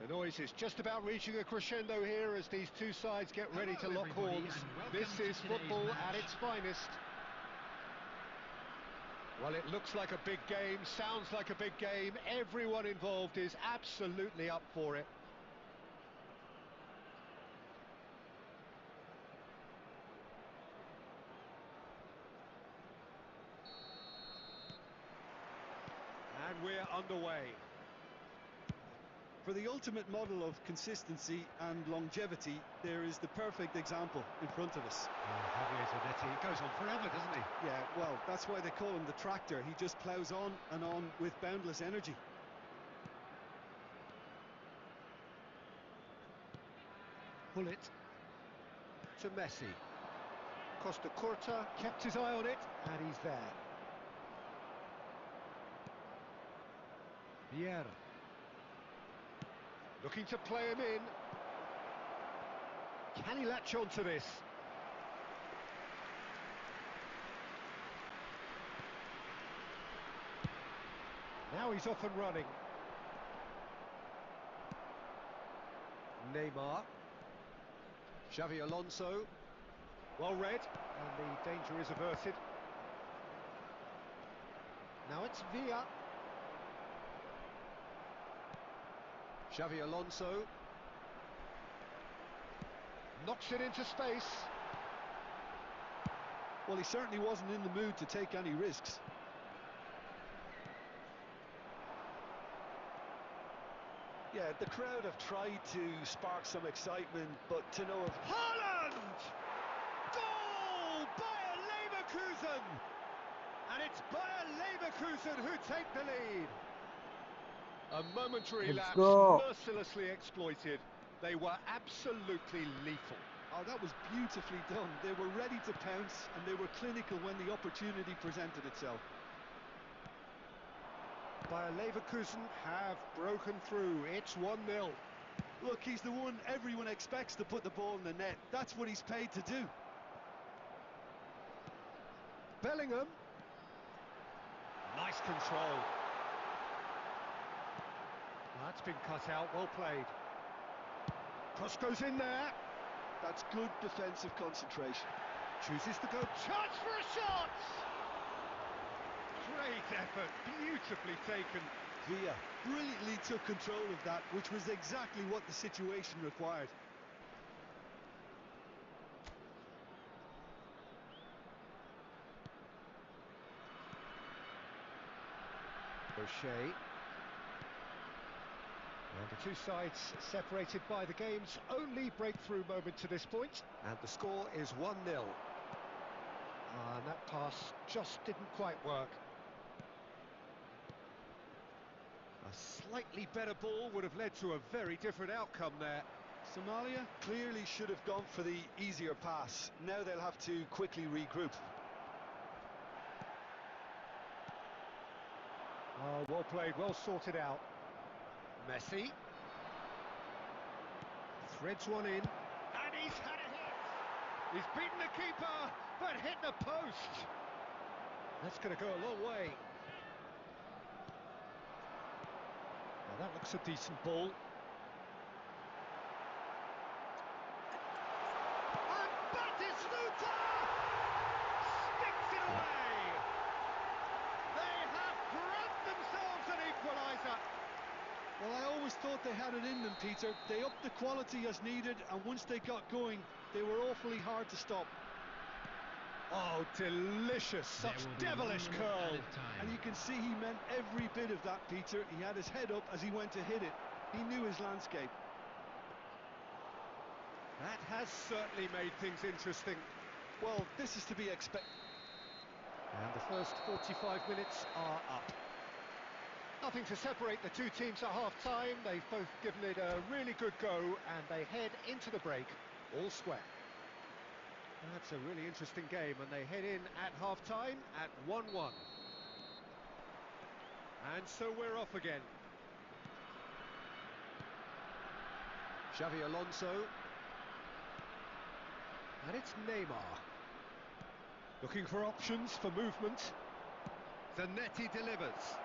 The noise is just about reaching a crescendo here as these two sides get ready to lock horns. This is football at its finest. Well, it looks like a big game, sounds like a big game. Everyone involved is absolutely up for it. And we're underway. For the ultimate model of consistency and longevity, there is the perfect example in front of us. Javier Zanetti, it goes on forever, doesn't he? Yeah, well, that's why they call him the tractor. He just ploughs on and on with boundless energy. Pull it to Messi. Costa Curta kept his eye on it, and he's there. Vieira. Looking to play him in. Can he latch on to this? Now he's off and running. Neymar. Xavi Alonso. Well read, and the danger is averted. Now it's Villa. Xavi Alonso knocks it into space. Well, he certainly wasn't in the mood to take any risks. Yeah, the crowd have tried to spark some excitement, but to know of... Haaland! Goal! Bayer Leverkusen! And it's Bayer Leverkusen who take the lead. A momentary Let's lapse, go. mercilessly exploited. They were absolutely lethal. Oh, that was beautifully done. They were ready to pounce, and they were clinical when the opportunity presented itself. Bayer Leverkusen have broken through. It's 1-0. Look, he's the one everyone expects to put the ball in the net. That's what he's paid to do. Bellingham. Nice control. That's been cut out, well played. Cross goes in there. That's good defensive concentration. Chooses to go. Chance for a shot! Great effort, beautifully taken. Villa brilliantly took control of that, which was exactly what the situation required. O'Shea. And the two sides separated by the game's only breakthrough moment to this point. And the score is 1-0. And that pass just didn't quite work. A slightly better ball would have led to a very different outcome there. Somalia clearly should have gone for the easier pass. Now they'll have to quickly regroup. Oh, well played, well sorted out. Messi. Threads one in. And he's had a hit. He's beaten the keeper, but hit the post. That's going to go a long way. Now that looks a decent ball. And Batistuta sticks it away. They have grabbed themselves an equaliser. Well, I always thought they had it in them, Peter. They upped the quality as needed, and once they got going, they were awfully hard to stop. Oh, delicious, such devilish curl. And you can see he meant every bit of that, Peter. He had his head up as he went to hit it. He knew his landscape. That has certainly made things interesting. Well, this is to be expected. And the first 45 minutes are up. Nothing to separate the two teams at half-time. They've both given it a really good go, and they head into the break all square. That's a really interesting game, and they head in at half-time at 1-1. And so we're off again. Xavi Alonso. And it's Neymar. Looking for options for movement. Zanetti delivers.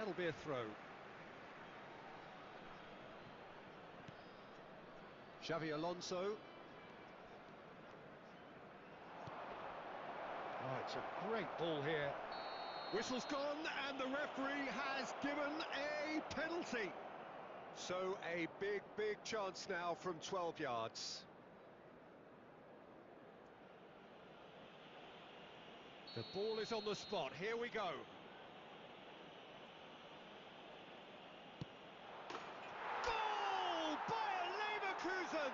That'll be a throw. Xavi Alonso. Oh, it's a great ball here. Whistle's gone, and the referee has given a penalty. So a big chance now from 12 yards. The ball is on the spot. Here we go. Goal! Bayer Leverkusen!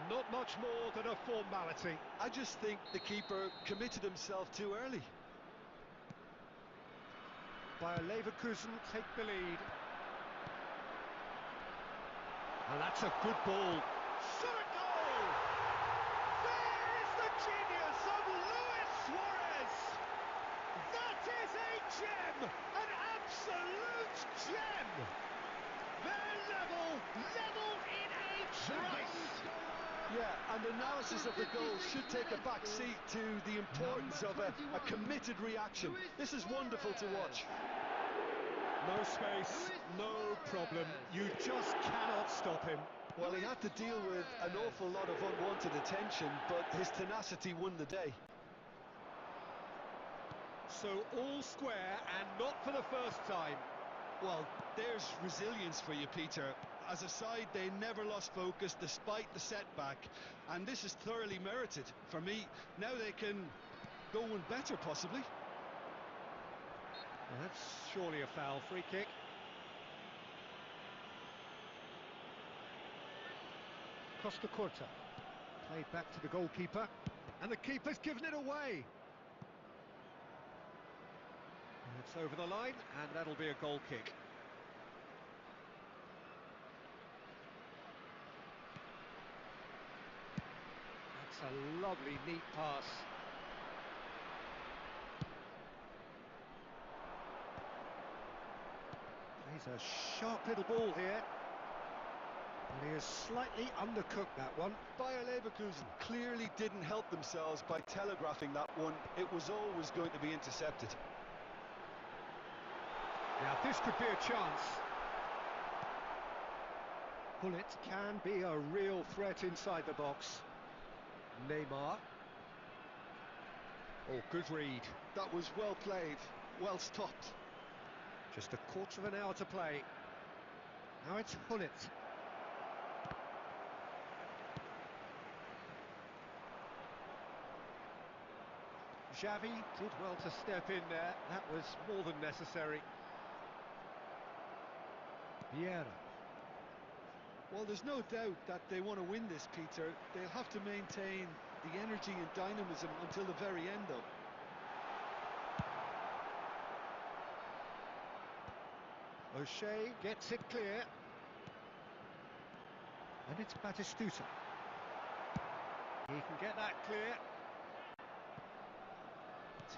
Not much more than a formality. I just think the keeper committed himself too early. Bayer Leverkusen take the lead. And that's a good ball. Shot a goal! There is the genius of Luis Suarez! That is a gem! An absolute gem! They're level in a trice! Yeah, and analysis of the goal should take a back seat to the importance of a committed reaction. This is wonderful to watch. No space, no problem. You just cannot stop him. Well, he had to deal with an awful lot of unwanted attention, but his tenacity won the day. So all square, and not for the first time. Well, there's resilience for you, Peter. As a side, they never lost focus despite the setback, and this is thoroughly merited. For me, now they can go one better, possibly. Well, that's surely a foul. Free kick. Costa Corta. Played back to the goalkeeper. And the keeper's given it away. And it's over the line, and that'll be a goal kick. That's a lovely, neat pass. Plays a sharp little ball here. And he has slightly undercooked that one. Bayer Leverkusen clearly didn't help themselves by telegraphing that one. It was always going to be intercepted. Now this could be a chance. Gullit can be a real threat inside the box. Neymar. Oh, good read. That was well played, well stopped. Just a quarter of an hour to play. Now it's Gullit. Xavi did well to step in there. That was more than necessary. Vieira. Well, there's no doubt that they want to win this, Peter. They'll have to maintain the energy and dynamism until the very end, though. O'Shea gets it clear. And it's Batistuta. He can get that clear.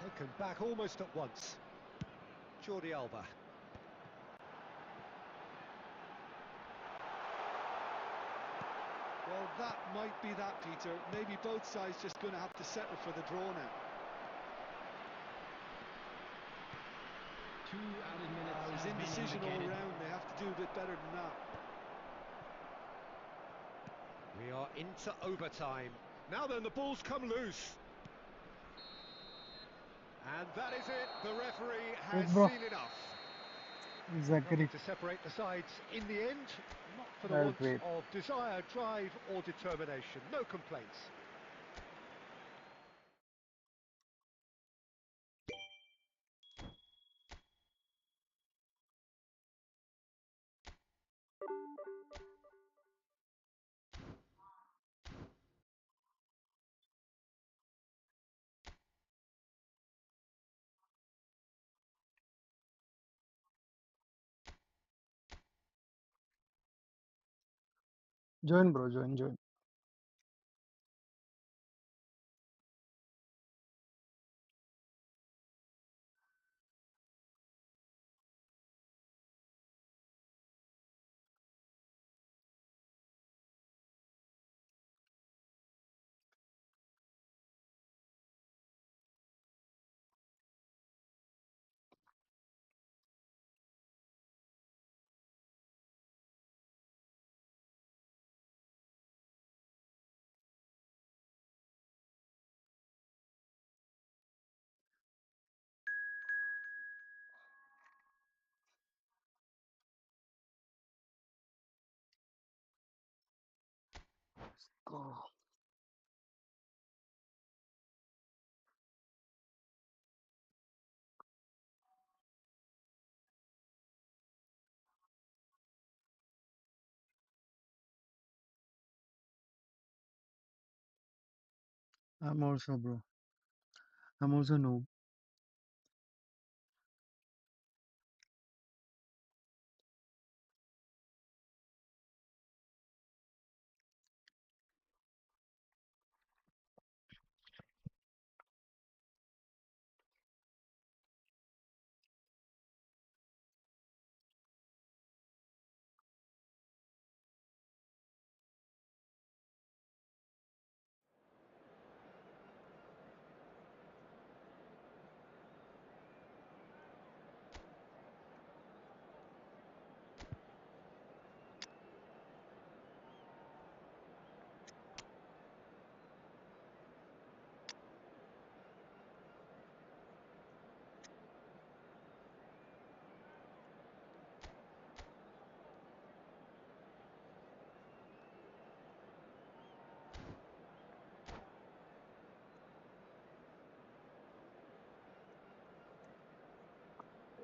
Taken back almost at once. Jordi Alba. Well, that might be that, Peter. Maybe both sides just going to have to settle for the draw now. 2 added minutes. It was indecision all round. They have to do a bit better than that. We are into overtime. Now then, the ball's come loose. And that is it. The referee has seen enough. Nothing to separate the sides in the end. Not for the want of desire, drive or determination. No complaints. Join, bro. Join. go. I'm also, bro. I'm also noob.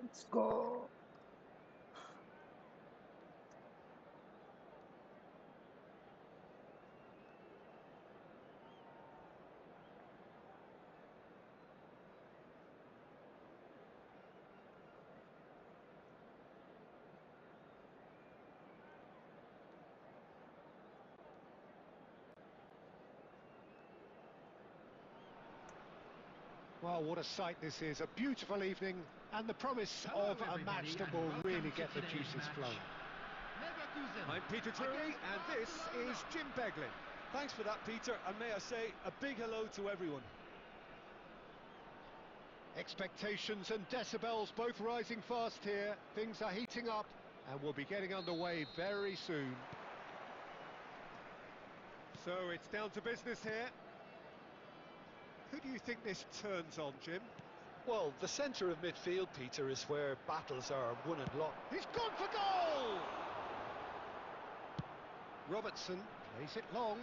Let's go. Well, what a sight this is. A beautiful evening and the promise Hello, of a match everybody, that and will welcome really to get the today's juices match. flowing. Leverkusen I'm Peter Drury, against and this Barcelona. is Jim Beglin. Thanks for that, Peter, and may I say a big hello to everyone. Expectations and decibels both rising fast here. Things are heating up and we'll be getting underway very soon. So it's down to business here. Who do you think this turns on, Jim? Well, the centre of midfield, Peter, is where battles are won and lost. He's gone for goal! Robertson plays it long.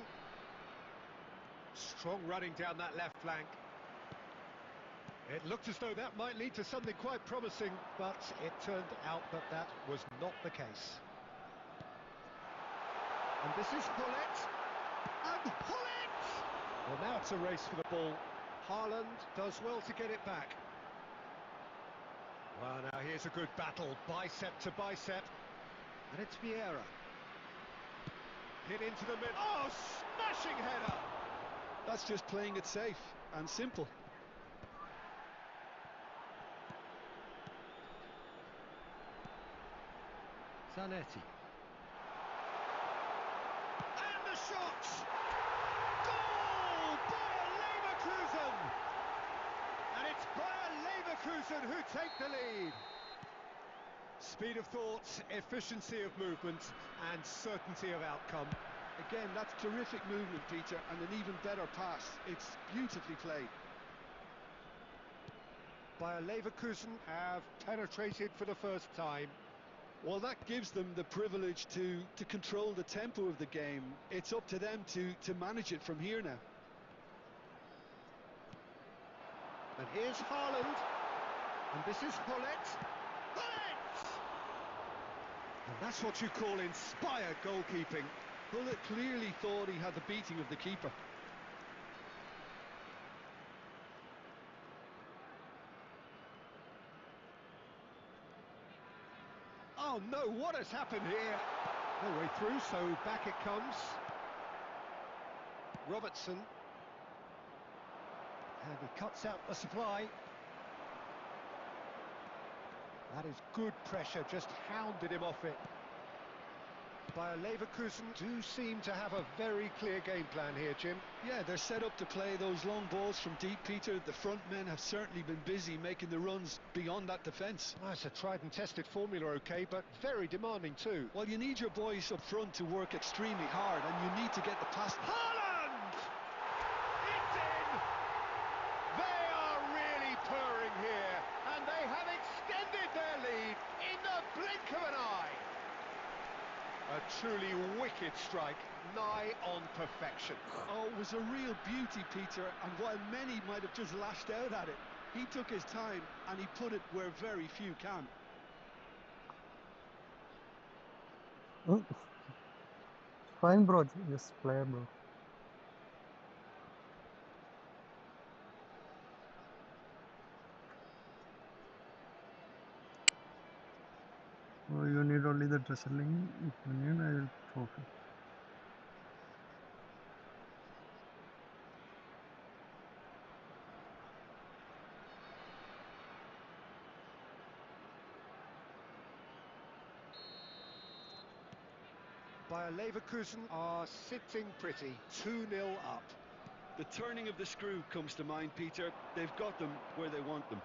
Strong running down that left flank. It looked as though that might lead to something quite promising, but it turned out that that was not the case. And this is Hullet. And Hullet! Well, now it's a race for the ball. Haaland does well to get it back. Well, now here's a good battle, bicep to bicep. And it's Vieira. Hit into the middle. Oh, smashing header! That's just playing it safe and simple. Zanetti. And the shot! Goal! Bayer Leverkusen! And it's Bayer Leverkusen who take the lead. Speed of thought, efficiency of movement, and certainty of outcome. Again, that's terrific movement, Peter, and an even better pass. It's beautifully played. Bayer Leverkusen have penetrated for the first time. Well, that gives them the privilege to control the tempo of the game. It's up to them to manage it from here now. And here's Haaland. And this is Hullet. Hullet! And that's what you call inspired goalkeeping. Hullet clearly thought he had the beating of the keeper. Oh no, what has happened here? No way through, so back it comes. Robertson. And he cuts out the supply. That is good pressure, just hounded him off it. Bayer Leverkusen do seem to have a very clear game plan here, Jim. Yeah, they're set up to play those long balls from deep, Peter. The front men have certainly been busy making the runs beyond that defence. Well, it's a tried and tested formula, okay, but very demanding too. Well, you need your boys up front to work extremely hard, and you need to get the pass. Haaland! It's in! They are really purring here, and they have extended their lead in the blink of an eye. A truly wicked strike, nigh on perfection. Oh, it was a real beauty, Peter, and while many might have just lashed out at it, he took his time and he put it where very few can. Oh, fine, bro. Just play, bro. Oh, you need only the wrestling. If you need, I will trophy. Bayer Leverkusen are sitting pretty, 2-0 up. The turning of the screw comes to mind, Peter. They've got them where they want them.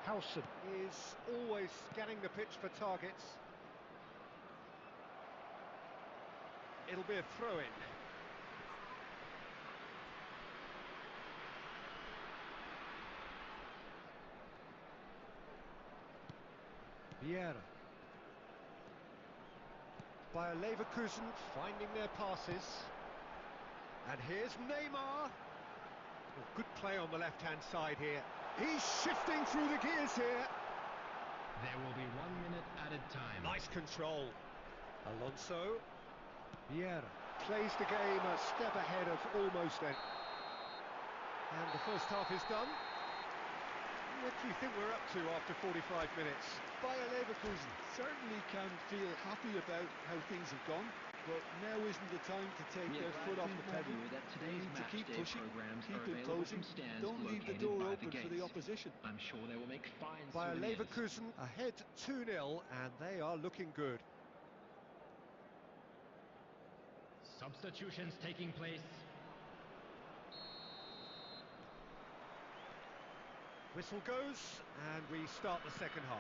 Howson is always scanning the pitch for targets. It'll be a throw-in. Vieira. Bayer Leverkusen finding their passes. And here's Neymar. Oh, good play on the left-hand side here. He's shifting through the gears here. There will be 1 minute added time. Nice control. Alonso. Vieira plays the game a step ahead of almost any. And the first half is done. What do you think we're up to after 45 minutes? Bayer Leverkusen certainly can feel happy about how things have gone, but now isn't the time to take their foot off the pedal. They need to keep pushing, keep imposing, don't leave the door open for the opposition. I'm sure they will make fine Bayer souvenirs. Leverkusen ahead 2-0 and they are looking good. Substitutions taking place. Whistle goes and we start the second half.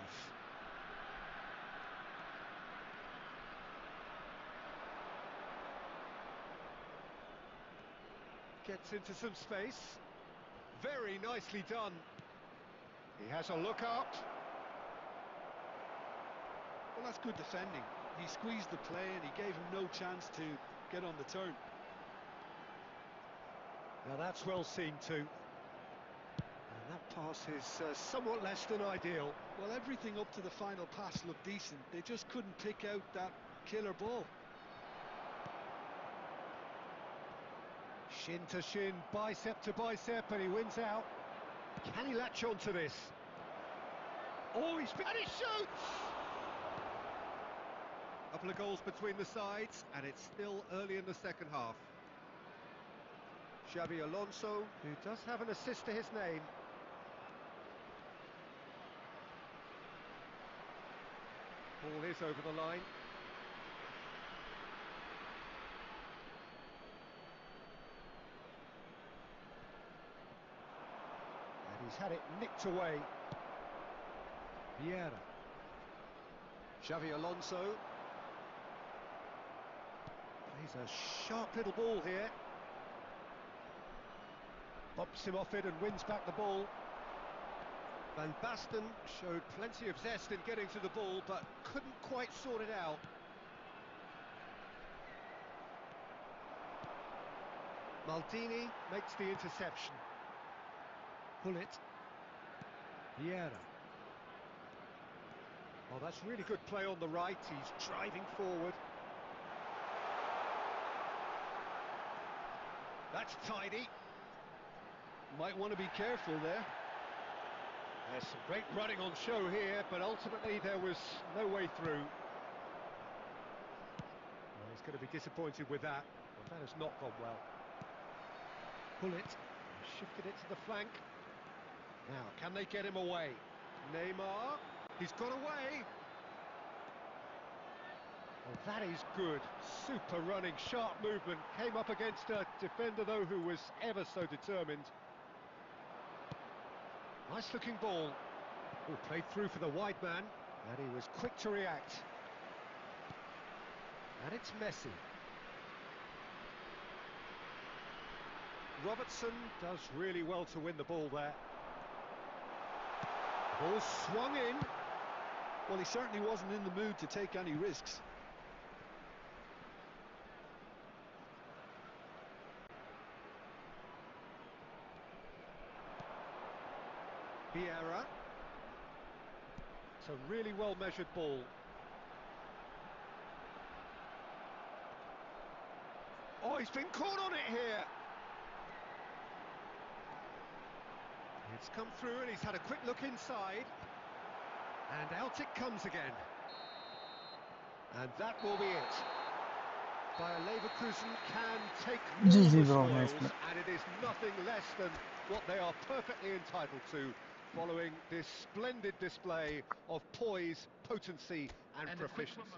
Gets into some space. Very nicely done. He has a look up. Well, that's good defending. He squeezed the play and he gave him no chance to get on the turn. Now that's well seen too. And that pass is somewhat less than ideal. Well, everything up to the final pass looked decent. They just couldn't pick out that killer ball. Shin to shin, bicep to bicep, and he wins out. Can he latch on to this? Oh, and he shoots! Couple of goals between the sides, and it's still early in the second half. Xabi Alonso, who does have an assist to his name. Ball is over the line. And he's had it nicked away. Vieira. Xabi Alonso. Plays a sharp little ball here. Bumps him off it and wins back the ball. Van Basten showed plenty of zest in getting to the ball, but couldn't quite sort it out. Maldini makes the interception. Pullet. Vieira. Oh, that's really good play on the right. He's driving forward. That's tidy. Might want to be careful there. There's some great running on show here, but ultimately there was no way through. Well, he's going to be disappointed with that. Well, that has not gone well. Pullet shifted it to the flank. Now, can they get him away? Neymar, he's got away. Oh, that is good. Super running, sharp movement. Came up against a defender, though, who was ever so determined. Nice looking ball. Oh, played through for the wide man, and he was quick to react. And it's Messi. Robertson does really well to win the ball there. Ball swung in. Well, he certainly wasn't in the mood to take any risks. Vieira. It's a really well-measured ball. Oh, he's been caught on it here. It's come through and he's had a quick look inside. And out it comes again. And that will be it. Bayer Leverkusen can take all GG the bro, spoils, nice play. and it is nothing less than what they are perfectly entitled to, following this splendid display of poise, potency and And a quick proficiency.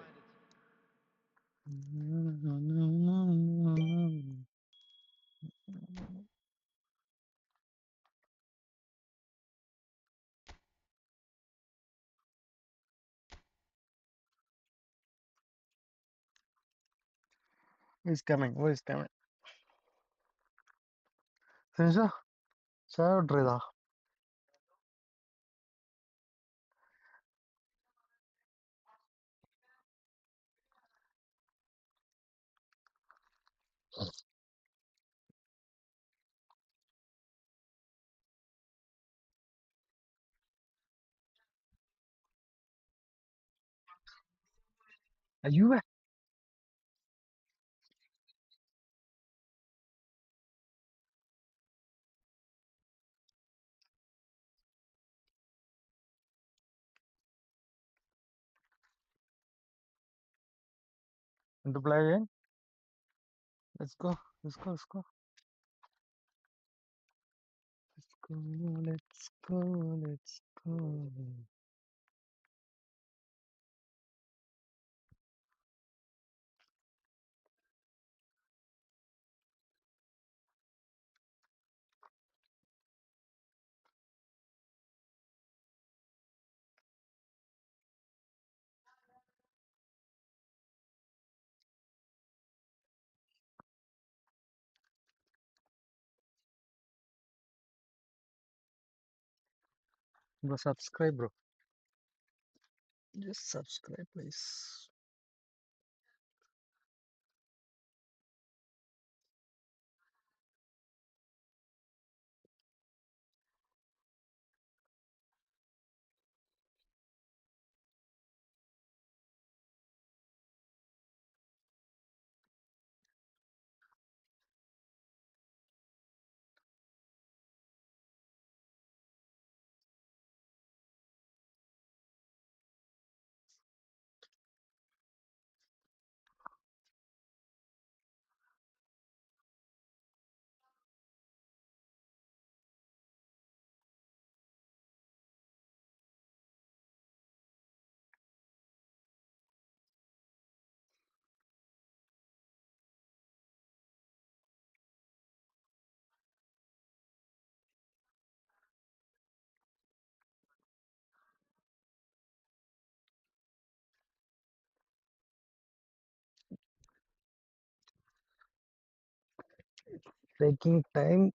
Who is coming? Who is coming? Finisher? Chai or Reda? Are you want to play again? Let's go. Let's go. Let's go. Let's go. Let's go. Let's go. Bro, subscribe, bro. Just subscribe, please. Taking time.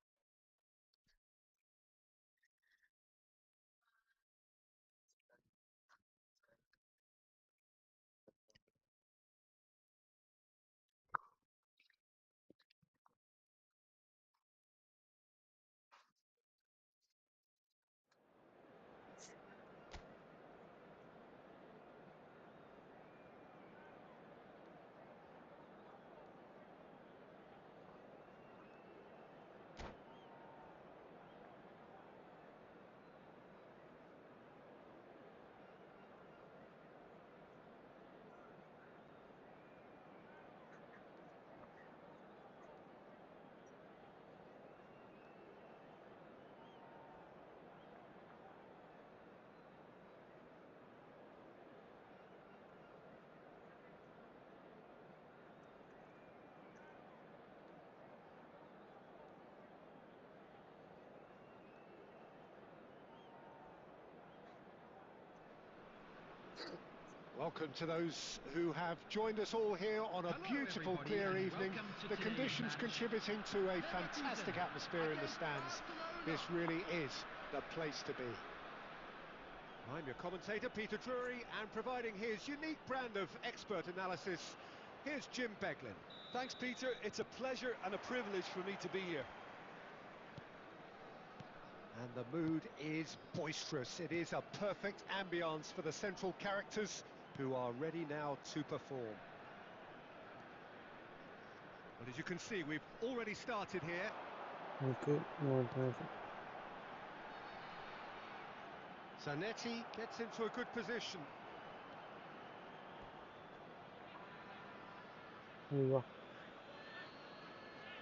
Welcome to those who have joined us all here on a beautiful, clear evening. The conditions contributing to a fantastic atmosphere in the stands. This really is the place to be. I'm your commentator, Peter Drury, and providing his unique brand of expert analysis, here's Jim Beglin. Thanks, Peter. It's a pleasure and a privilege for me to be here. And the mood is boisterous. It is a perfect ambience for the central characters who are ready now to perform. Well, as you can see, we've already started here. Okay, no international. Zanetti gets into a good position. Viva.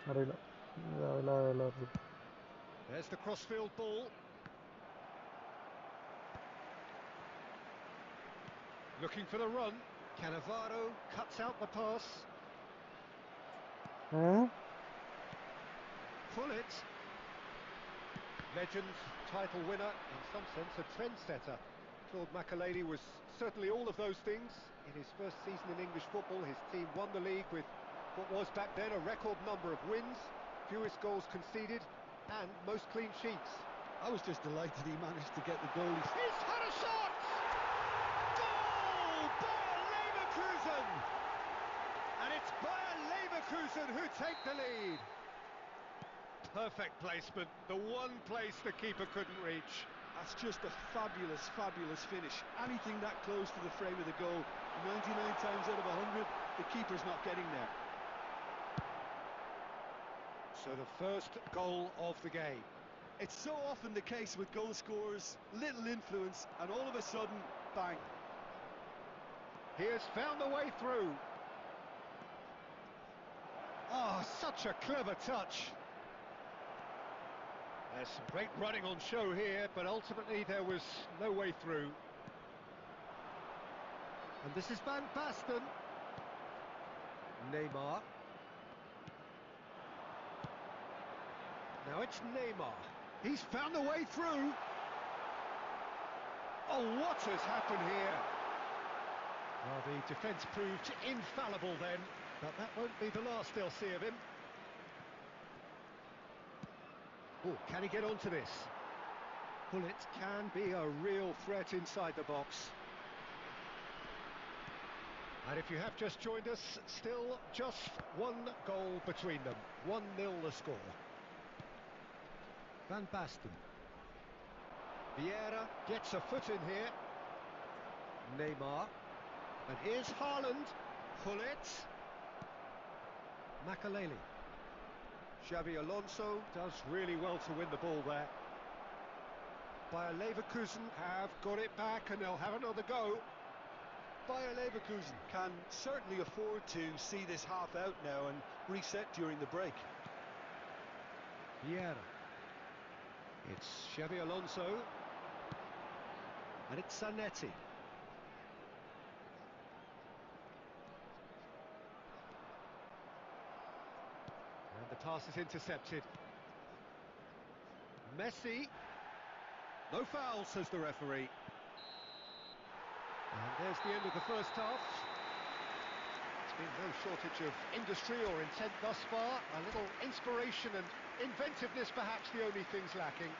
Arriba. La. There's the crossfield ball. Looking for the run. Cannavaro cuts out the pass. Huh? Pull it. Legends, title winner, in some sense a trendsetter. Claude Makelele was certainly all of those things. In his first season in English football, his team won the league with what was back then a record number of wins, fewest goals conceded, and most clean sheets. I was just delighted he managed to get the goal. He's had a shot! Goal! Bayer Leverkusen! And it's Bayer Leverkusen who take the lead. Perfect placement, the one place the keeper couldn't reach. That's just a fabulous, fabulous finish. Anything that close to the frame of the goal, 99 times out of 100, the keeper's not getting there. So the first goal of the game. It's so often the case with goal scorers, little influence, and all of a sudden, bang. He has found a way through. Oh, such a clever touch. There's some great running on show here, but ultimately there was no way through. And this is Van Basten. Neymar. Now it's Neymar. He's found a way through. Oh, what has happened here? Well, the defence proved infallible then, but that won't be the last they'll see of him. Oh, can he get onto this? Pullet can be a real threat inside the box. And if you have just joined us, still just one goal between them. 1-0 the score. Van Basten. Vieira gets a foot in here. Neymar. And here's Haaland. Pullet. Makelele. Xabi Alonso does really well to win the ball there. Bayer Leverkusen have got it back and they'll have another go. Bayer Leverkusen can certainly afford to see this half out now and reset during the break. Vieira. It's Xabi Alonso. And it's Zanetti. And the pass is intercepted. Messi. No foul, says the referee. And there's the end of the first half. There's been no shortage of industry or intent thus far. A little inspiration and inventiveness, perhaps the only things lacking.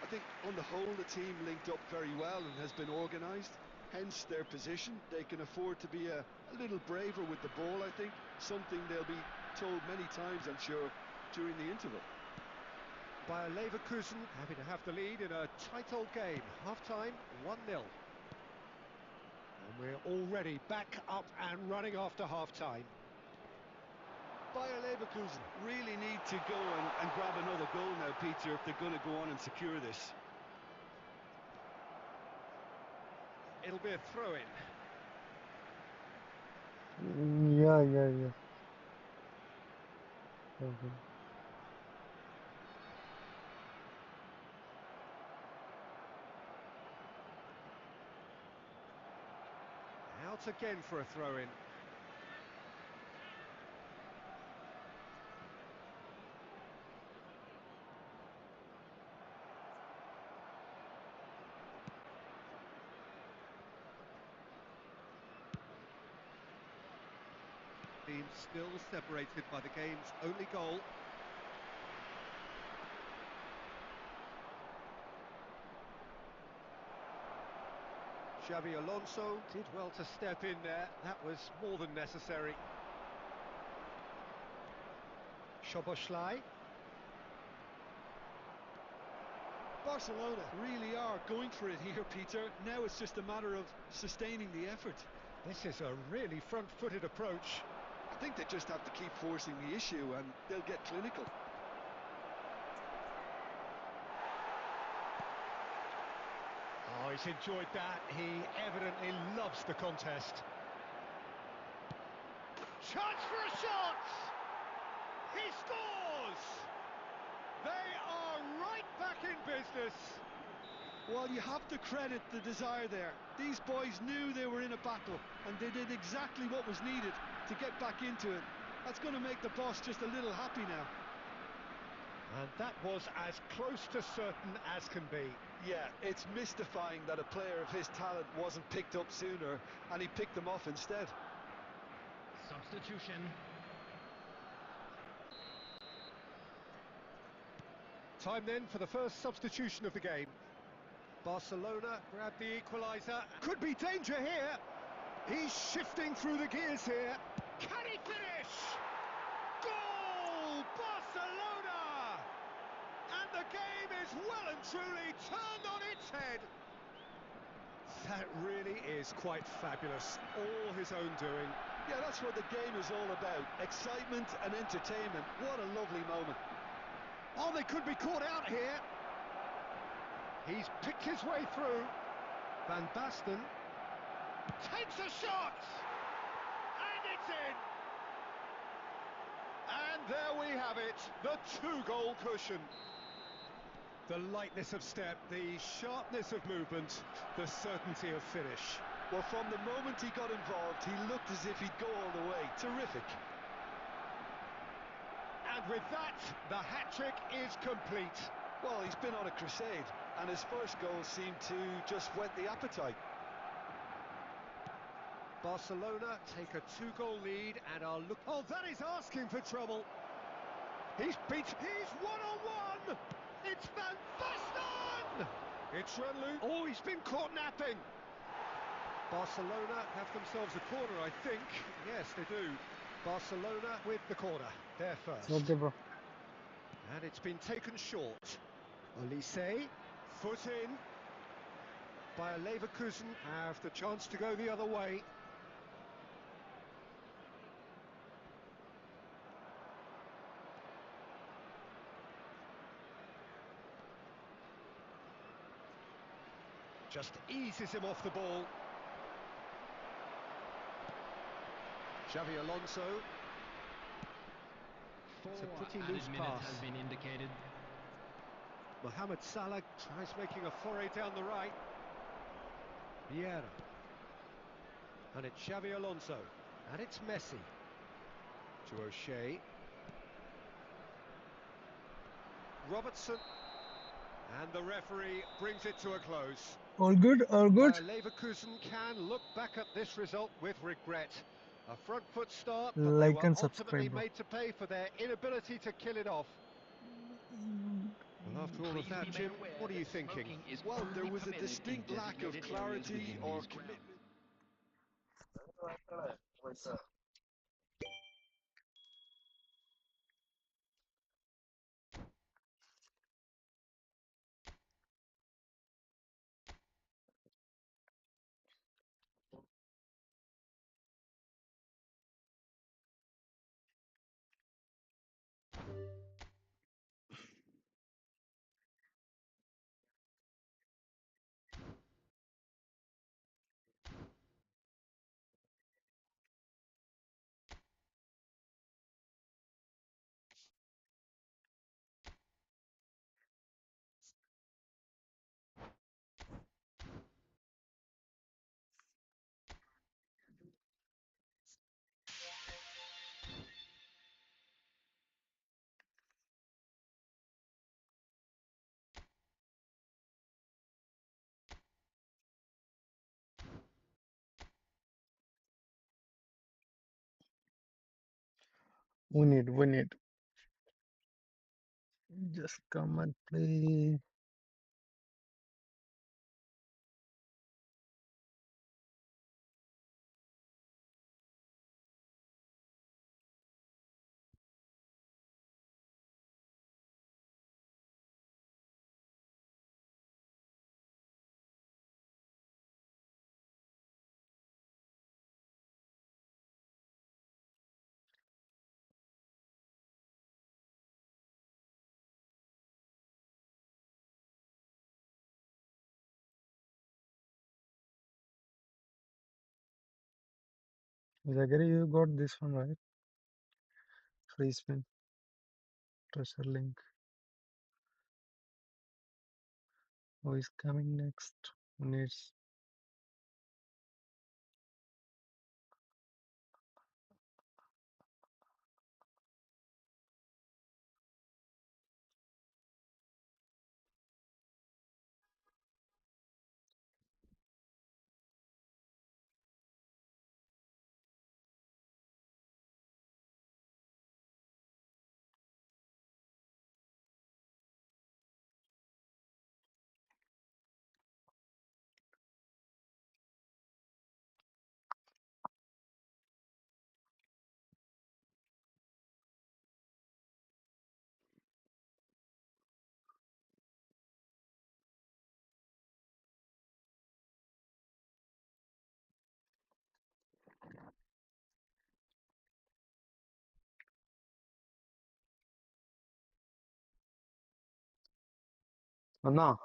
I think on the whole the team linked up very well and has been organised. Hence their position. They can afford to be a little braver with the ball, I think. Something they'll be told many times, I'm sure, during the interval. Bayer Leverkusen happy to have the lead in a tight old game. Half-time, 1-0. And we're already back up and running after half-time. Bayer Leverkusen really need to go and grab another goal now, Peter, if they're going to go on and secure this. It'll be a throw-in. Yeah. Okay. Out again for a throw-in. Team still separated by the game's only goal. Xabi Alonso did well to step in there. That was more than necessary. Szoboszlai. Barcelona really are going for it here, Peter. Now it's just a matter of sustaining the effort. This is a really front-footed approach. I think they just have to keep forcing the issue and they'll get clinical. Oh, he's enjoyed that. He evidently loves the contest. Chance for a shot! He scores! They are right back in business. Well, you have to credit the desire there. These boys knew they were in a battle, and they did exactly what was needed to get back into it. That's going to make the boss just a little happy now. And that was as close to certain as can be. Yeah, it's mystifying that a player of his talent wasn't picked up sooner, and he picked them off instead. Substitution. Time then for the first substitution of the game. Barcelona grab the equaliser. Could be danger here. He's shifting through the gears here. Can he finish? Goal! Barcelona! And the game is well and truly turned on its head. That really is quite fabulous. All his own doing. Yeah, that's what the game is all about. Excitement and entertainment. What a lovely moment. Oh, they could be caught out here. He's picked his way through. Van Basten takes a shot! And it's in! And there we have it, the two-goal cushion. The lightness of step, the sharpness of movement, the certainty of finish. Well, from the moment he got involved, he looked as if he'd go all the way. Terrific. And with that, the hat-trick is complete. Well, he's been on a crusade, and his first goal seemed to just whet the appetite. Barcelona take a two-goal lead and are look. Oh, that is asking for trouble. He's one-on-one. It's Van Basten. It's run loose. Oh, he's been caught napping. Barcelona have themselves a corner, I think. Yes, they do. Barcelona with the corner. They're first. Okay, bro. And it's been taken short. Olise, foot in. Bayer Leverkusen have the chance to go the other way. Just eases him off the ball. Xavi Alonso. It's a pretty loose pass. Has been indicated. Mohamed Salah tries making a foray down the right. Vieira. And it's Xavi Alonso. And it's Messi. To O'Shea. Robertson. And the referee brings it to a close. All good, all good. Leverkusen can look back at this result with regret. A front foot start, but they Like were and ultimately subscribe, bro. made to pay for their inability to kill it off. Well, after all of that, Jim, what are you thinking? Well, there was a distinct lack of clarity or commitment. We need. Just come and play. Zachary, you got this one right? Free spin, treasure link. Who is coming next? Needs Anna.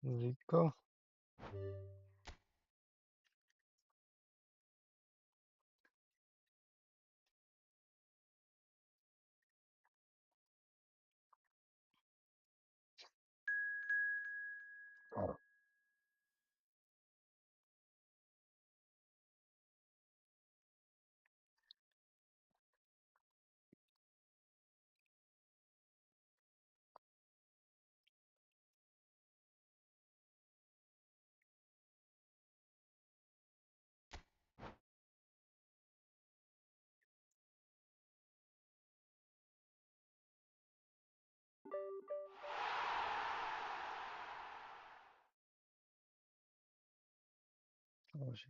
Rico. Oh, shit.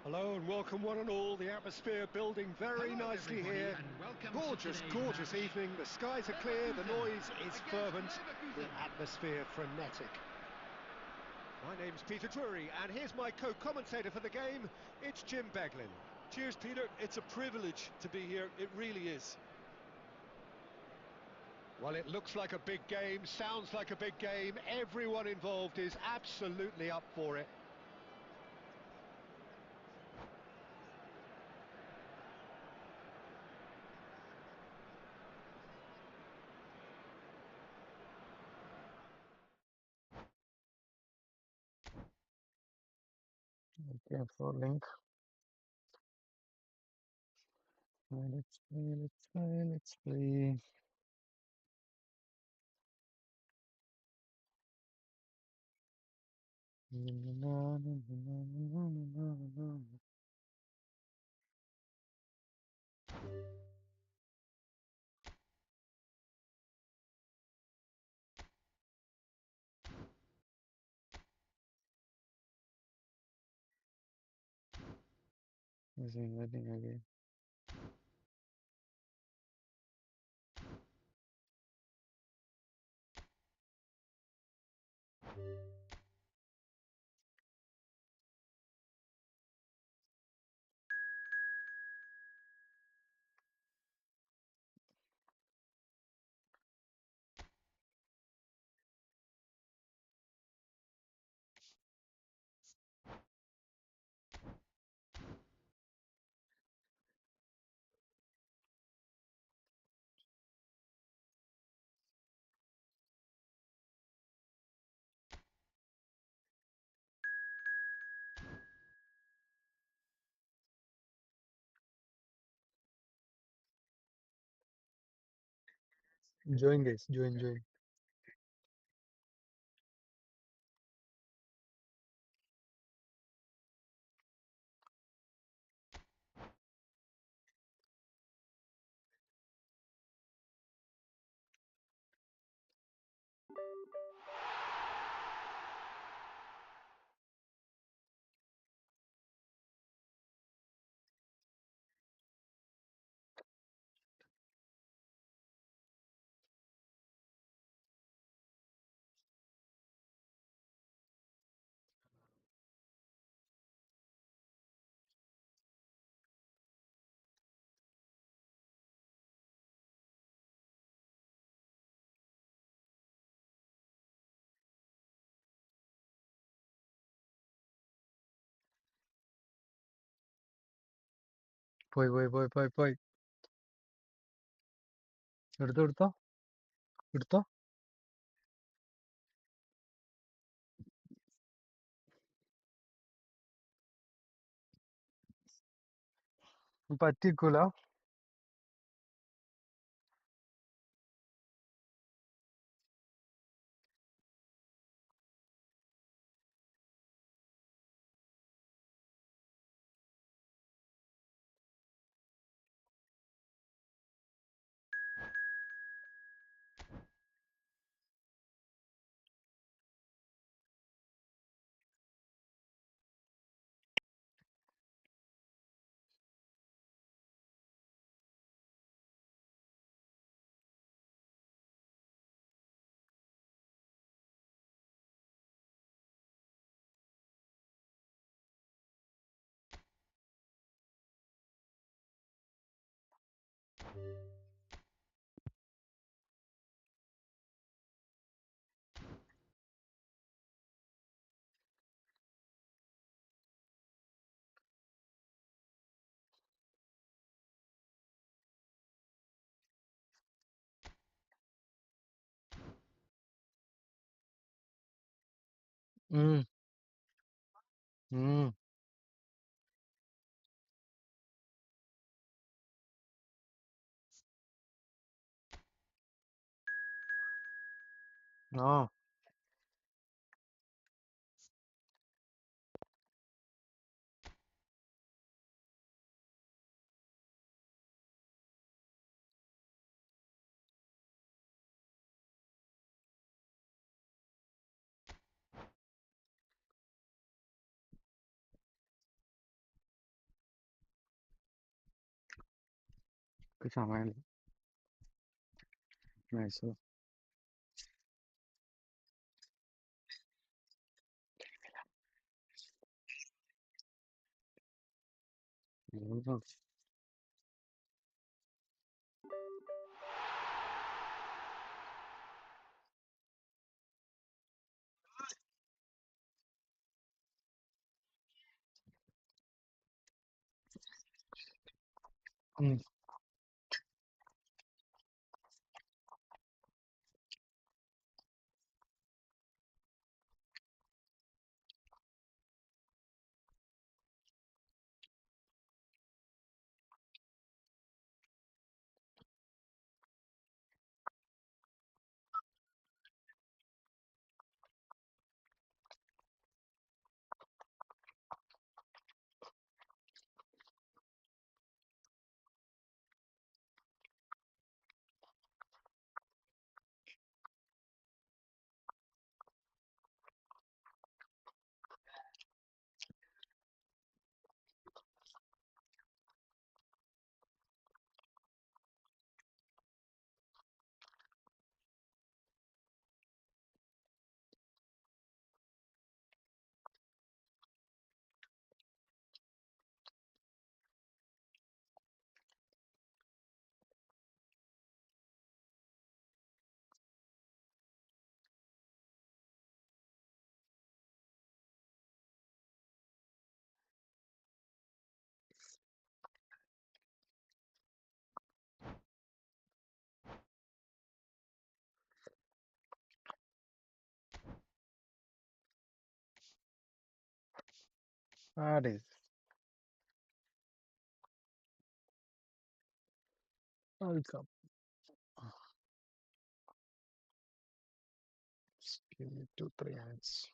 Hello and welcome one and all. The atmosphere building very Hello, nicely everybody, here. and welcome to Gorgeous, today's gorgeous match. evening. The skies are clear, the noise is fervent, the atmosphere frenetic. My name's Peter Drury, and here's my co-commentator for the game. It's Jim Beglin. Cheers, Peter. It's a privilege to be here. It really is. Well, it looks like a big game, sounds like a big game. Everyone involved is absolutely up for it. Okay, for link. Let's play, let's play, let's play. Is inviting again. Join guys, join. പോയി. എടുത്തോ. പറ്റിക്കൂല. ഉം. ആ സമയം nice. That is. Welcome. Just give me 2, 3 minutes.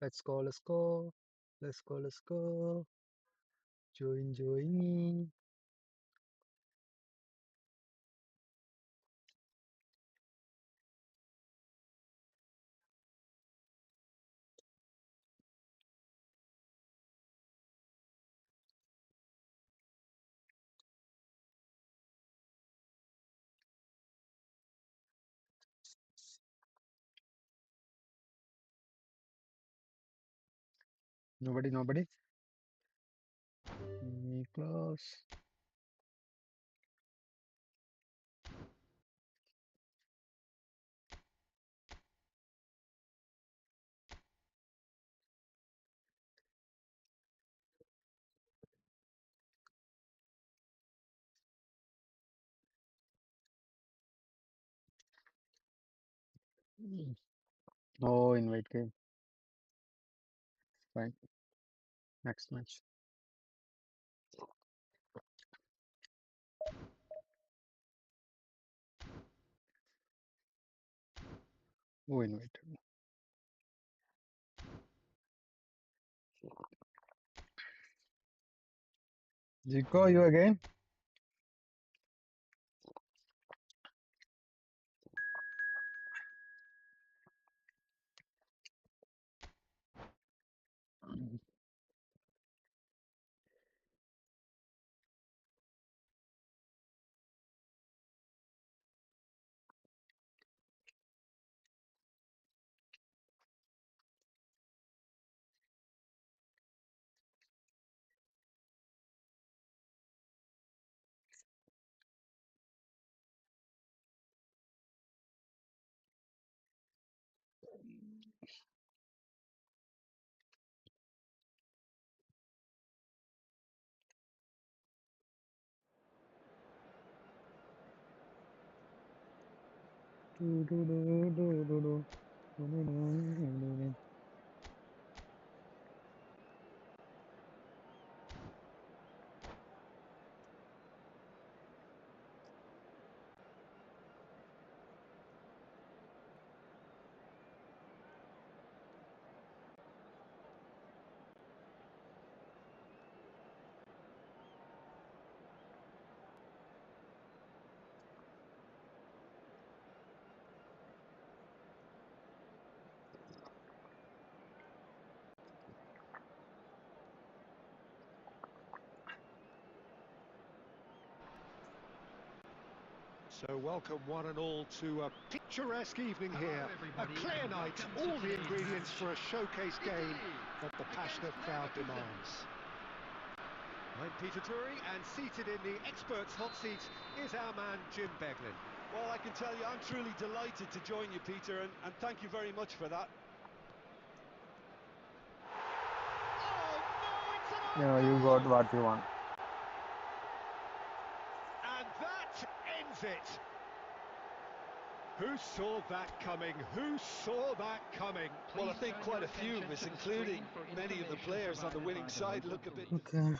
Let's go, let's go. Let's go, let's go. Join. Nobody. Close. No invite game. Fine. Next match. Who invited? Zico, you again? So welcome one and all to a picturesque evening here, a clear night, all the ingredients for a showcase game that the passionate crowd demands. I'm Peter Drury, and seated in the experts' hot seat is our man Jim Beglin. Well, I can tell you, I'm truly delighted to join you, Peter, and thank you very much for that. Oh, no, it's an Yeah, you got what you want. And that ends it. Who saw that coming? Who saw that coming? Well, I think quite a few of us, including many of the players on the winning side, look a bit... Okay.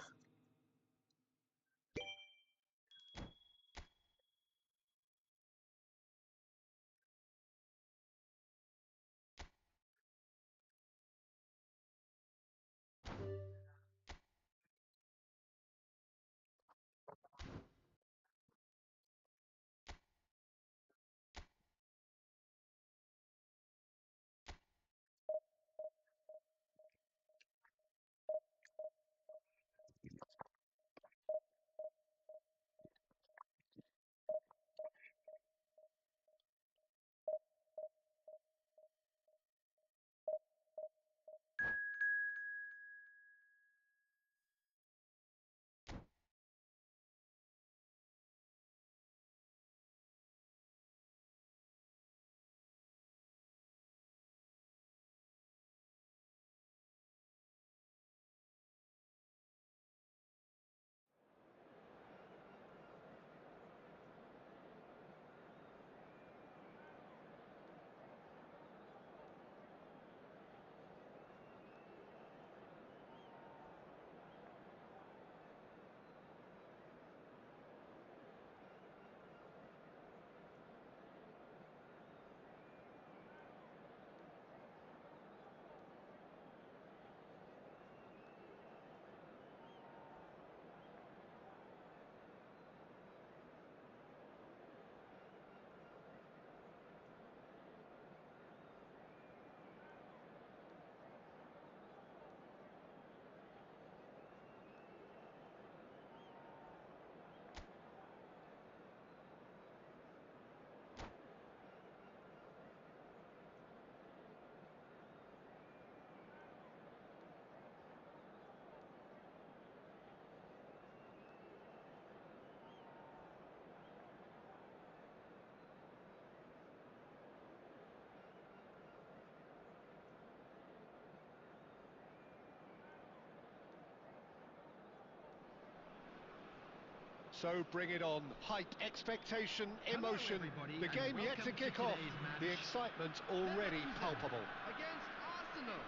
So bring it on. Hype, expectation, Hello, emotion. everybody, The and game yet to welcome kick to off. today's match. The excitement already Leverkusen palpable. Against Arsenal.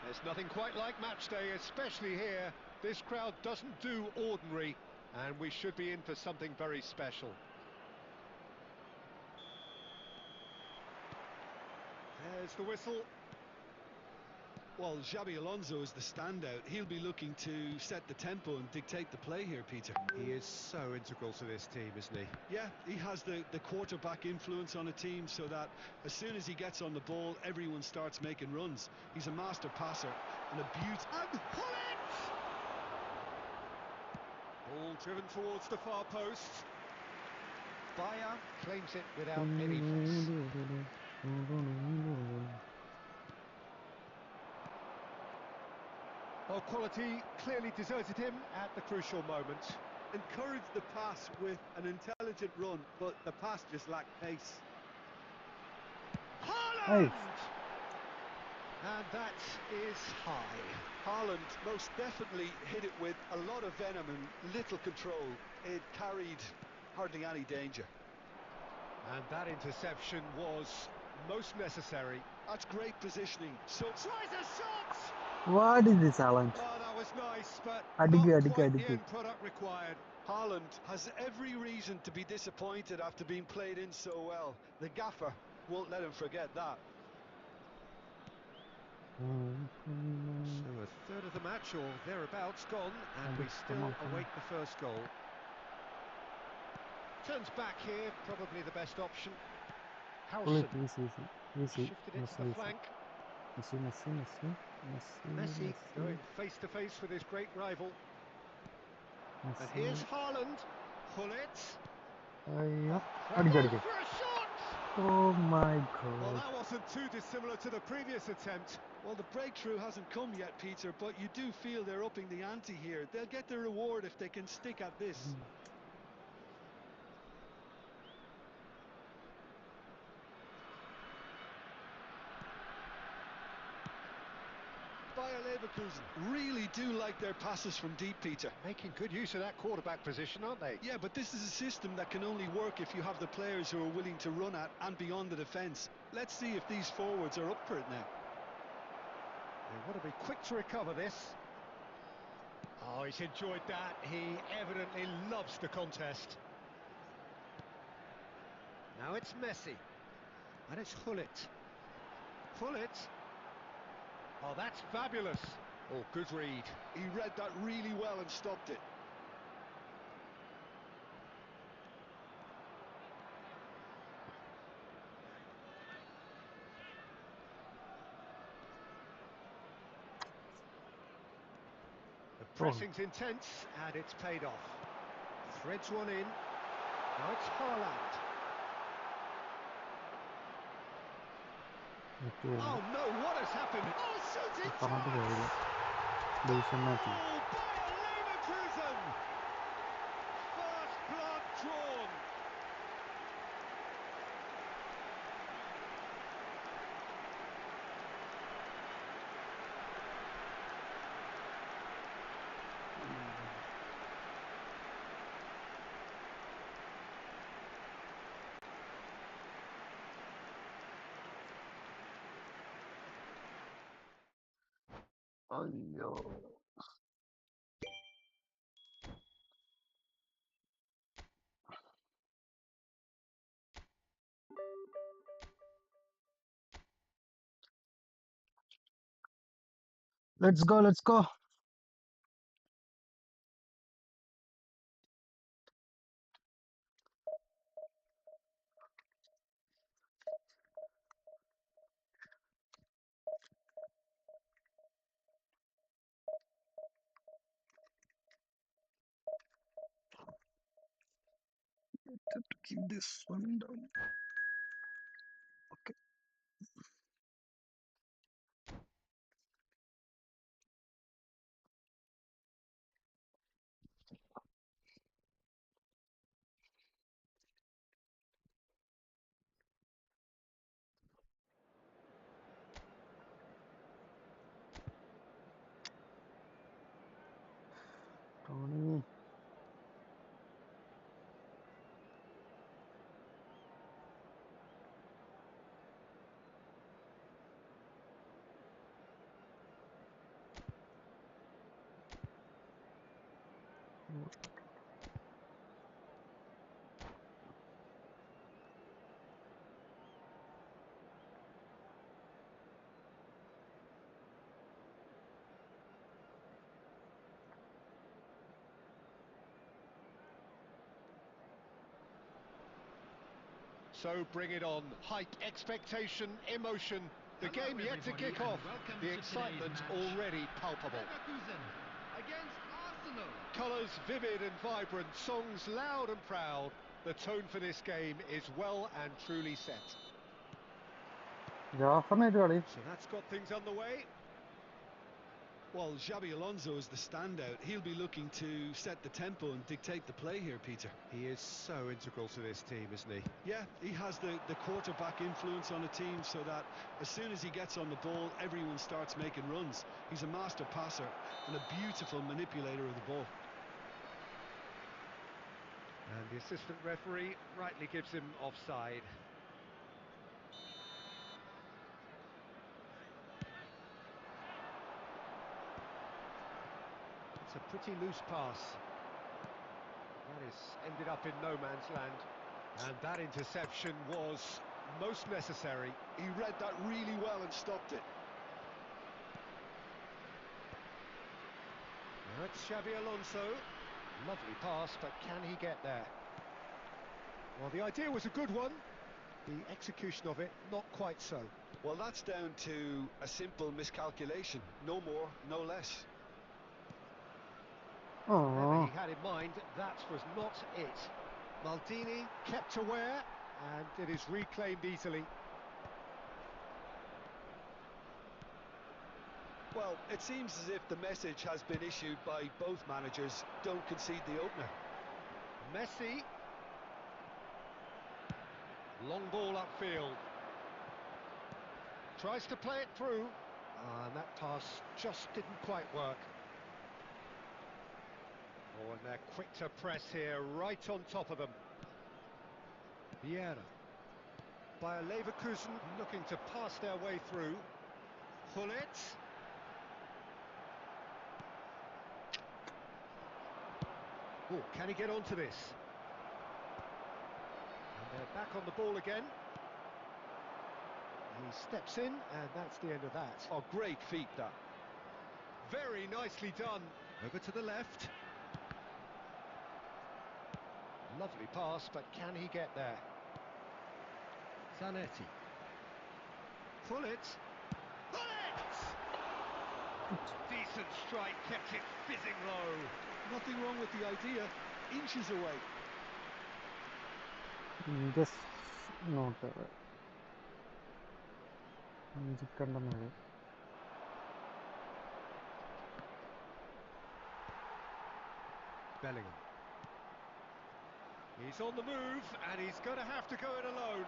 There's nothing quite like match day, especially here. This crowd doesn't do ordinary, and we should be in for something very special. There's the whistle. Well, Xabi Alonso is the standout. He'll be looking to set the tempo and dictate the play here, Peter. He is so integral to this team, isn't he? Yeah, he has the quarterback influence on a team so that as soon as he gets on the ball, everyone starts making runs. He's a master passer and a beauty. And pull it! Ball driven towards the far post. Bayer claims it without any fuss. Well, quality clearly deserted him at the crucial moment. Encourage the pass with an intelligent run, but the pass just lacked pace. Haaland! And that is high. Haaland most definitely hit it with a lot of venom and little control. It carried hardly any danger. And that interception was most necessary. That's great positioning. So Tries a shot! What is this, Alan? Oh, that was nice, but Adikku, not adikku, quite the adikku. end product required. Haaland has every reason to be disappointed after being played in so well. The gaffer won't let him forget that. So a third of the match, or thereabouts, gone, and we still await the first goal. Turns back here, probably the best option. Pull it, Howson easy. shifted it to the flank. Messi going face to face with his great rival. And here's Haaland. Pull it. Adikku. For a shot! Oh my Well, god. that wasn't too dissimilar to the previous attempt. Well, the breakthrough hasn't come yet, Peter, but you do feel they're upping the ante here. They'll get the reward if they can stick at this. Bayer Leverkusen really do like their passes from deep, Peter. Making good use of that quarterback position, aren't they? Yeah, but this is a system that can only work if you have the players who are willing to run at and beyond the defence. Let's see if these forwards are up for it now. They want to be quick to recover this. Oh, he's enjoyed that. He evidently loves the contest. Now it's Messi. And it's Hullet. Hullet. Oh, that's fabulous. Oh, good read. He read that really well and stopped it. The pressing's intense, and it's paid off. Threads one in. Now it's Haaland. Oh no, what has happened? Oh, shooting chance! Oh, Bayer Leverkusen! First blood drawn. Let's go, let's go. Have to keep this one down. Okay. Tony. So bring it on. Hype, expectation, emotion. The Hello, game yet to everybody, kick and off. welcome The to excitement today's match. already palpable. Leverkusen against Arsenal. Colours vivid and vibrant, songs loud and proud. The tone for this game is well and truly set. ജാഫറിനായിട്ട് കളി So that's got things underway. Well, Xabi Alonso is the standout. He'll be looking to set the tempo and dictate the play here, Peter. He is so integral to this team, isn't he? Yeah, he has the quarterback influence on a team so that as soon as he gets on the ball, everyone starts making runs. He's a master passer and a beautiful manipulator of the ball. And the assistant referee rightly gives him offside. It's a pretty loose pass. That is ended up in no man's land. And that interception was most necessary. He read that really well and stopped it. Now it's Xabi Alonso. Lovely pass, but can he get there? Well, the idea was a good one. The execution of it, not quite so. Well, that's down to a simple miscalculation. No more, no less. Whatever he had in mind, that was not it. Maldini kept aware, and it is reclaimed easily. Well, it seems as if the message has been issued by both managers. Don't concede the opener. Messi. Long ball upfield. Tries to play it through. And that pass just didn't quite work. Oh, and they're quick to press here, right on top of them. Vieira. Bayer Leverkusen looking to pass their way through. Gullit. Oh, can he get onto this? And they're back on the ball again. He steps in, and that's the end of that. Oh, great feat, that. Very nicely done. Over to the left. Lovely pass, but can he get there? Zanetti. Gullit. Gullit! Decent strike, kept it fizzing low. Nothing wrong with the idea. Inches away. just not ഇഞ്ചിക്കണ്ടെന്ന് Bellingham. He's on the move, and he's going to have to go it alone.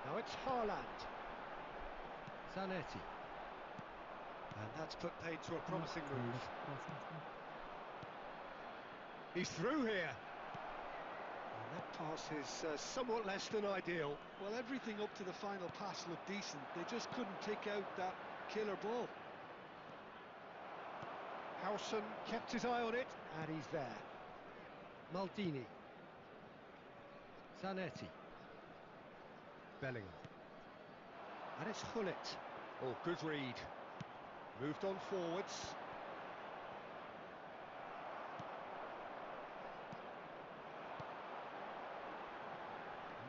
Now it's Haaland. Zanetti. And that's put paid to a promising move. He's through here. And that pass is somewhat less than ideal. Well, everything up to the final pass looked decent. They just couldn't pick out that killer ball. Howson kept his eye on it, and he's there. Maldini. Zanetti. Bellingham. And it's Gullit. Oh, good read. Moved on forwards.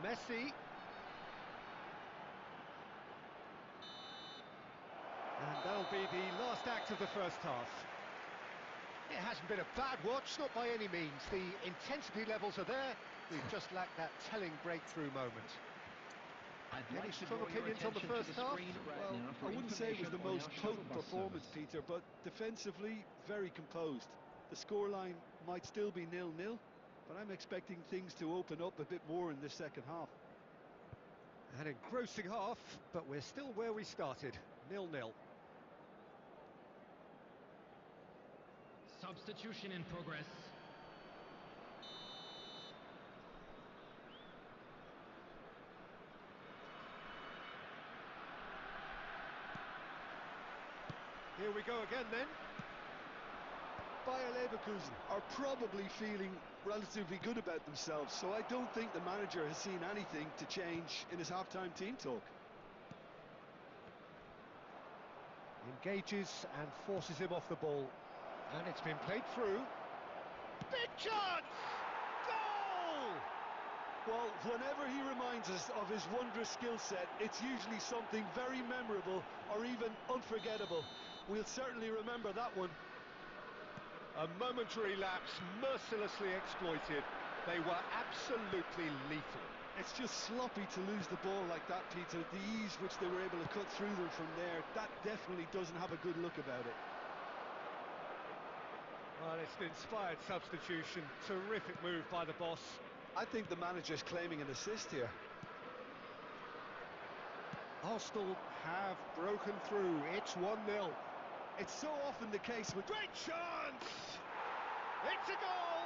Messi. And that'll be the last act of the first half. It hasn't been a bad watch, not by any means. The intensity levels are there. We've just lacked that telling breakthrough moment. Any strong opinions on the first half? Well, I wouldn't say it was the most potent performance, Peter, but defensively, very composed. The scoreline might still be 0-0, but I'm expecting things to open up a bit more in this second half. An engrossing half, but we're still where we started, 0-0. Substitution in progress. Here we go again then. Bayer Leverkusen are probably feeling relatively good about themselves, so I don't think the manager has seen anything to change in his half-time team talk. Engages and forces him off the ball. And it's been played through. Big chance! Goal! Well, whenever he reminds us of his wondrous skill set, it's usually something very memorable or even unforgettable. We'll certainly remember that one. A momentary lapse mercilessly exploited. They were absolutely lethal. It's just sloppy to lose the ball like that, Peter. The ease which they were able to cut through them from there, that definitely doesn't have a good look about it. Well, it's an inspired substitution. Terrific move by the boss. I think the manager's claiming an assist here. Arsenal have broken through. It's 1-0. It's so often the case with... Great chance! It's a goal!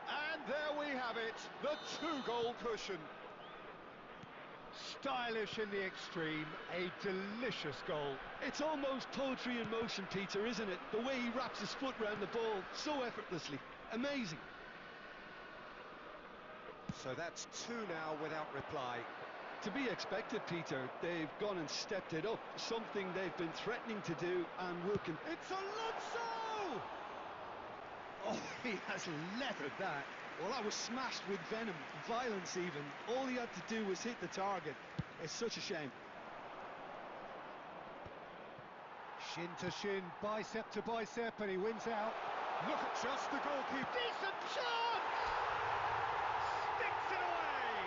And there we have it, the 2-goal cushion. Stylish in the extreme, a delicious goal. It's almost poetry in motion, Peter, isn't it? The way he wraps his foot round the ball so effortlessly. Amazing. So that's 2 now without reply. To be expected, Peter. They've gone and stepped it up, something they've been threatening to do and will continue. It's Alonso! Oh, he has leathered that. Well, that was smashed with venom, violence even. All he had to do was hit the target. It's such a shame. Shin to shin, bicep to bicep, and he wins out. Look at just the goalkeeper. Decent chance! Sticks it away!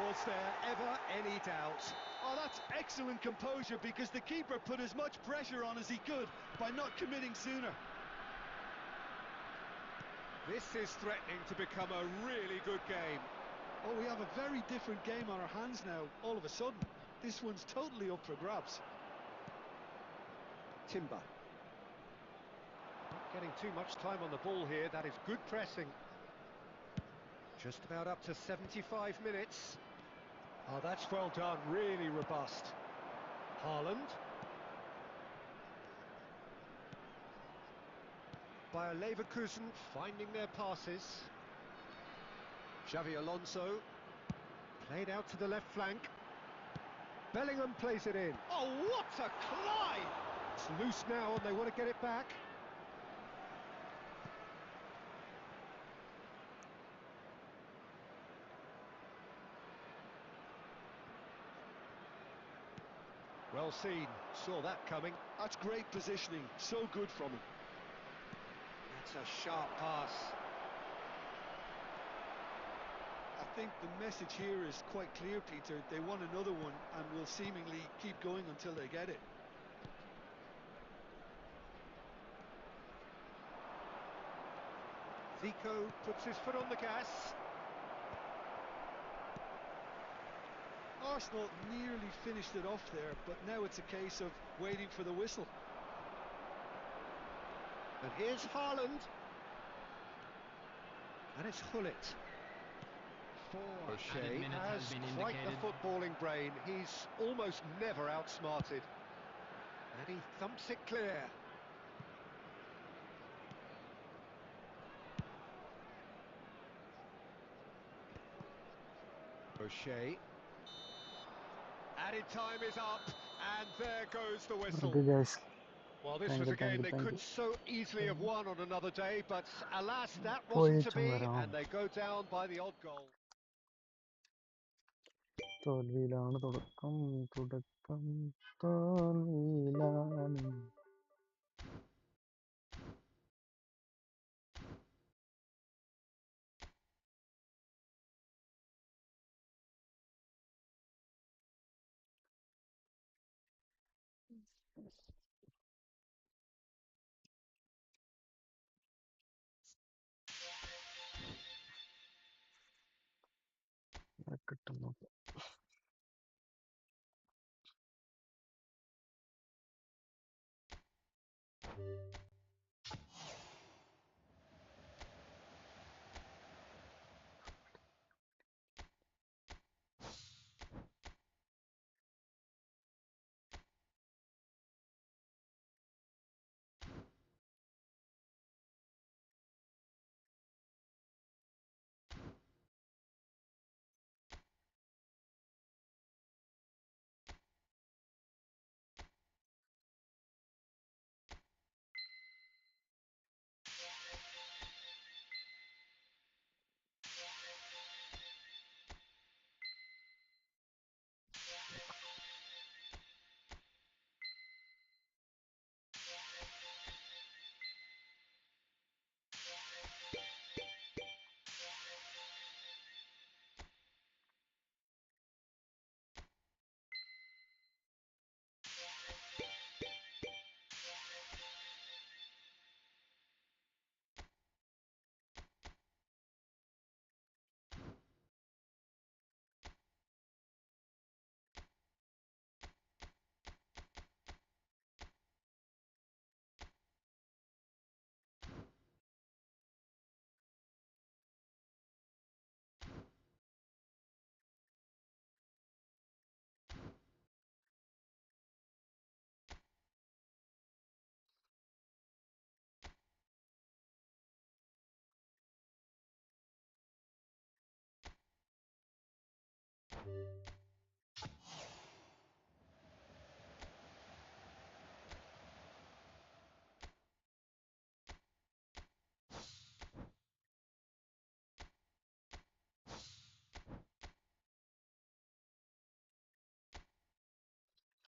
Was there ever any doubt? Oh, that's excellent composure, because the keeper put as much pressure on as he could by not committing sooner. This is threatening to become a really good game. Oh, we have a very different game on our hands now, all of a sudden. This one's totally up for grabs. Timber. Not getting too much time on the ball here, that is good pressing. Just about up to 75 minutes. Oh, that's well done, really robust. Haaland. Bayer Leverkusen finding their passes. Xavi Alonso. Played out to the left flank. Bellingham plays it in. Oh, what a climb! It's loose now and they want to get it back. Well seen, saw that coming. That's great positioning, so good from him. That's a sharp pass. I think the message here is quite clear, Peter. They want another one and will seemingly keep going until they get it. Zico puts his foot on the gas. Arsenal nearly finished it off there, but now it's a case of waiting for the whistle. And here's Haaland. And it's Hullet. Added minute has been quite the indicated. footballing brain. He's almost never outsmarted. And he thumps it clear. O'Shea. Added time is up, and there goes the whistle. Okay, guys. Well, this Thank was you, a game thank you, they thank could you. so easily have won on another day, but alas, that wasn't to പോയേച്ചും be, വരാം. and they go down by the odd goal. തോൽവിയിലാണ് തുടക്കം തുടക്കം തോൽവിയിലാണ് കിട്ടുന്നു.